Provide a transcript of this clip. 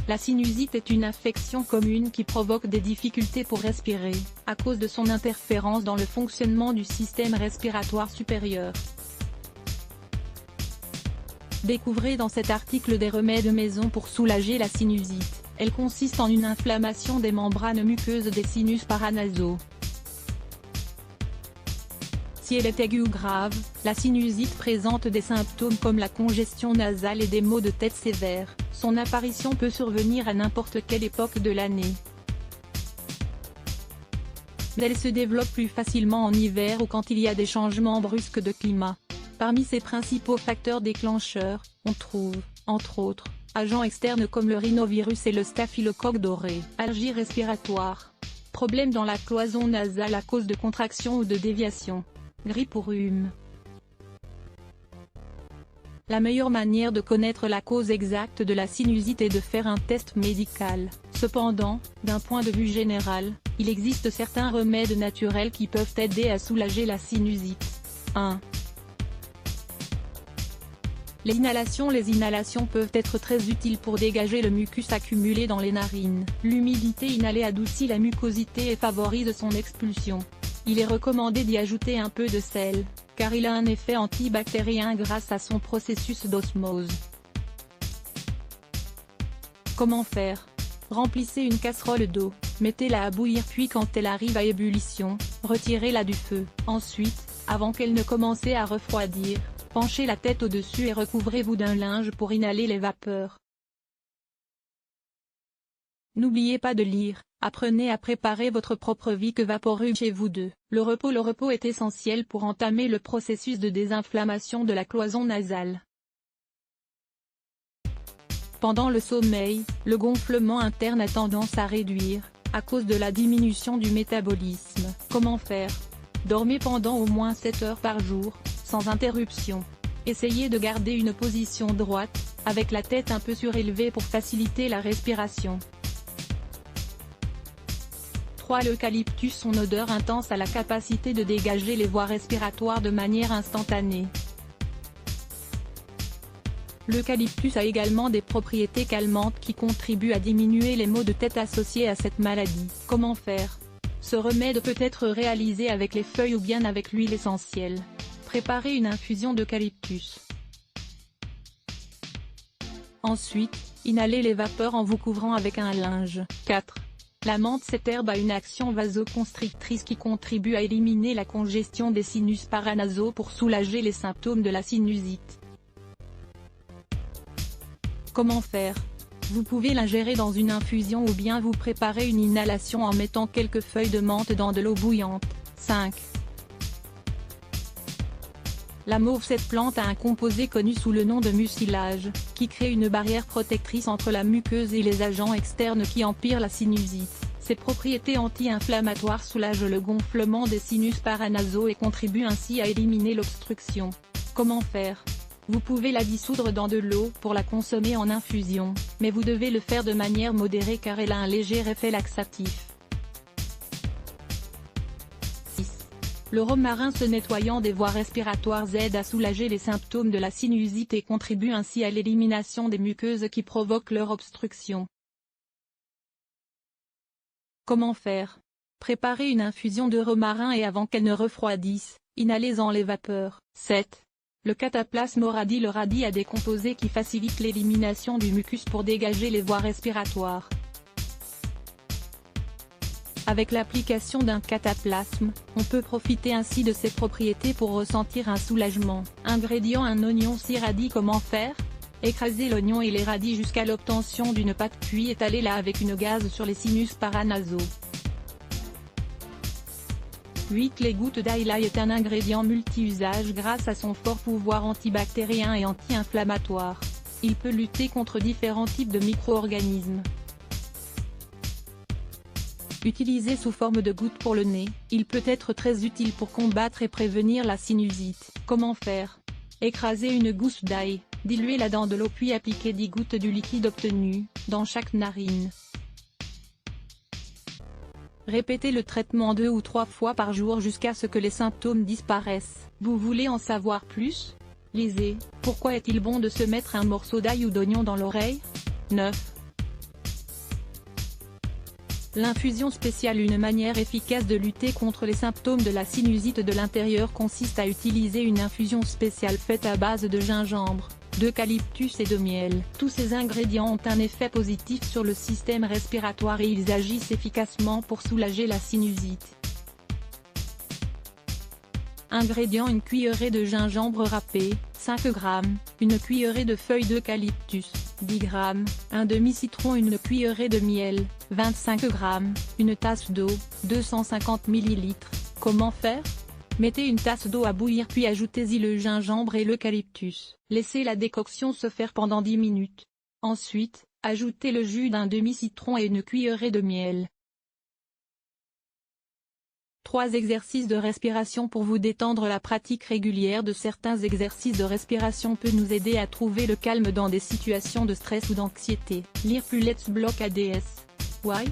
La sinusite est une affection commune qui provoque des difficultés pour respirer, à cause de son interférence dans le fonctionnement du système respiratoire supérieur. Découvrez dans cet article des remèdes maison pour soulager la sinusite. Elle consiste en une inflammation des membranes muqueuses des sinus paranasaux. Si elle est aiguë ou grave, la sinusite présente des symptômes comme la congestion nasale et des maux de tête sévères. Son apparition peut survenir à n'importe quelle époque de l'année. Mais elle se développe plus facilement en hiver ou quand il y a des changements brusques de climat. Parmi ses principaux facteurs déclencheurs, on trouve, entre autres, agents externes comme le rhinovirus et le staphylocoque doré. Allergie respiratoire. Problèmes dans la cloison nasale à cause de contractions ou de déviations. Grippe ou rhume. La meilleure manière de connaître la cause exacte de la sinusite est de faire un test médical. Cependant, d'un point de vue général, il existe certains remèdes naturels qui peuvent aider à soulager la sinusite. 1. Les inhalations peuvent être très utiles pour dégager le mucus accumulé dans les narines. L'humidité inhalée adoucit la mucosité et favorise son expulsion. Il est recommandé d'y ajouter un peu de sel, car il a un effet antibactérien grâce à son processus d'osmose. Comment faire? Remplissez une casserole d'eau, mettez-la à bouillir puis quand elle arrive à ébullition, retirez-la du feu. Ensuite, avant qu'elle ne commence à refroidir, penchez la tête au-dessus et recouvrez-vous d'un linge pour inhaler les vapeurs. N'oubliez pas de lire, apprenez à préparer votre propre vie que vaporub chez vous deux. Le repos est essentiel pour entamer le processus de désinflammation de la cloison nasale. Pendant le sommeil, le gonflement interne a tendance à réduire, à cause de la diminution du métabolisme. Comment faire? Dormez pendant au moins 7 heures par jour, sans interruption. Essayez de garder une position droite, avec la tête un peu surélevée pour faciliter la respiration. 3. L'eucalyptus. Son odeur intense a la capacité de dégager les voies respiratoires de manière instantanée. L'eucalyptus a également des propriétés calmantes qui contribuent à diminuer les maux de tête associés à cette maladie. Comment faire? Ce remède peut être réalisé avec les feuilles ou bien avec l'huile essentielle. Préparez une infusion d'eucalyptus. Ensuite, inhalez les vapeurs en vous couvrant avec un linge. 4. La menthe. Cette herbe a une action vasoconstrictrice qui contribue à éliminer la congestion des sinus paranasaux pour soulager les symptômes de la sinusite. Comment faire? Vous pouvez l'ingérer dans une infusion ou bien vous préparer une inhalation en mettant quelques feuilles de menthe dans de l'eau bouillante. 5. La mauve. Cette plante a un composé connu sous le nom de mucilage, qui crée une barrière protectrice entre la muqueuse et les agents externes qui empirent la sinusite. Ses propriétés anti-inflammatoires soulagent le gonflement des sinus paranasaux et contribuent ainsi à éliminer l'obstruction. Comment faire? Vous pouvez la dissoudre dans de l'eau pour la consommer en infusion, mais vous devez le faire de manière modérée car elle a un léger effet laxatif. 6. Le romarin. Se nettoyant des voies respiratoires aide à soulager les symptômes de la sinusite et contribue ainsi à l'élimination des muqueuses qui provoquent leur obstruction. Comment faire? Préparez une infusion de romarin et avant qu'elle ne refroidisse, inhalez-en les vapeurs. 7. Le cataplasme au radis. Le radis a des composés qui facilitent l'élimination du mucus pour dégager les voies respiratoires. Avec l'application d'un cataplasme, on peut profiter ainsi de ses propriétés pour ressentir un soulagement. Ingrédients. Un oignon. 6 radis. Comment faire? Écrasez l'oignon et les radis jusqu'à l'obtention d'une pâte puis étalez-la avec une gaze sur les sinus paranasaux. 8. Les gouttes d'ail. L'ail est un ingrédient multi-usage grâce à son fort pouvoir antibactérien et anti-inflammatoire. Il peut lutter contre différents types de micro-organismes. Utilisé sous forme de gouttes pour le nez, il peut être très utile pour combattre et prévenir la sinusite. Comment faire? Écrasez une gousse d'ail, diluez-la dans de l'eau puis appliquez 10 gouttes du liquide obtenu, dans chaque narine. Répétez le traitement 2 ou 3 fois par jour jusqu'à ce que les symptômes disparaissent. Vous voulez en savoir plus? Lisez. Pourquoi est-il bon de se mettre un morceau d'ail ou d'oignon dans l'oreille? 9. L'infusion spéciale. Une manière efficace de lutter contre les symptômes de la sinusite de l'intérieur consiste à utiliser une infusion spéciale faite à base de gingembre, d'eucalyptus et de miel. Tous ces ingrédients ont un effet positif sur le système respiratoire et ils agissent efficacement pour soulager la sinusite. Ingrédients: une cuillerée de gingembre râpé, 5 g, une cuillerée de feuilles d'eucalyptus, 10 g, un demi-citron, une cuillerée de miel, 25 g, une tasse d'eau, 250 ml. Comment faire? Mettez une tasse d'eau à bouillir puis ajoutez-y le gingembre et l'eucalyptus. Laissez la décoction se faire pendant 10 minutes. Ensuite, ajoutez le jus d'un demi-citron et une cuillerée de miel. 3 exercices de respiration pour vous détendre. La pratique régulière de certains exercices de respiration peut nous aider à trouver le calme dans des situations de stress ou d'anxiété. Lire plus Let's Block ADS. Why?